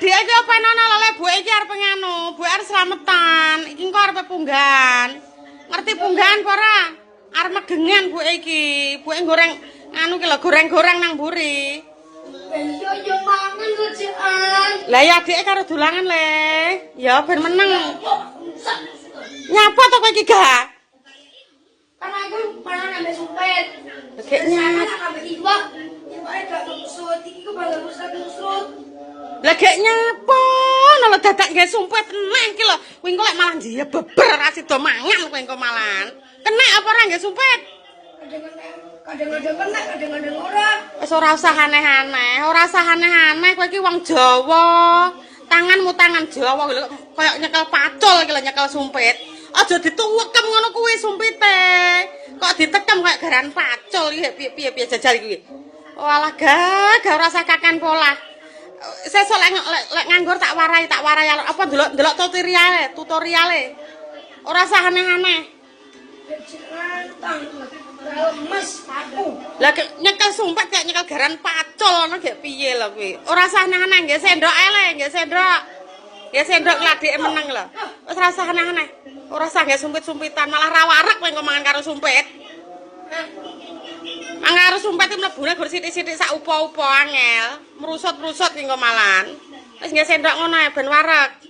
Adik iki apa ana lele buke iki arep nganu, buke arep slametan. Iki engko arep punggan. Ngerti punggan apa ora? Arep megengan buke iki. Buke goreng anu ki lho, goreng-goreng nang mburi. Iya yo mangan kerjaan. Lah ya adike karo dolangan le. Ya ben meneng. Nyapa to kowe iki gak? Kan aku pernah nambah sumpet. Kayaknya nambah iwa. Iwake gak kusut, iki ku bangga rusak kusut. lah gek nyapa lho dadak nggih sumpet tenang iki lho. Kowe engko lek malah njiye beber ra sida mangan kowe engko malan. Kenek apa ora nggih sumpet? Kadang-kadang kena, kadang-kadang ora. Wis ora usah aneh-aneh, ora usah aneh-aneh kowe iki wong Jawa. Tanganmu tangan Jawa lho koyo nyekel pacul iki lho nyekel sumpit. Aja dituwekem ngono kuwi sumpite. Kok ditekem kayak garan pacul iki piye-piye jajal iki. Walah gak ora usah kakan pola. Sesuk lek nganggur tak warai apa ndelok tutoriale. Ora usah aneh-aneh. Rantang. Lemes aku. Lah nyekel sumpit kayak nyekel garan pacul ngono gek piye lho kuwi. Ora usah aneh-aneh nggih sendok ele, nggih sendok. Ya sendok ladike meneng lho. Wis ora usah aneh-aneh. Ora usah nggih sumpit-sumpitan, malah ra wareg kowe engko mangan karo sumpit. Mangan karo sumpit iki mlebune gur sithik-sithik sak upo-upo angel. Merusut-merusut engko malan. Wis nggih sendok ngono ae ben wareg.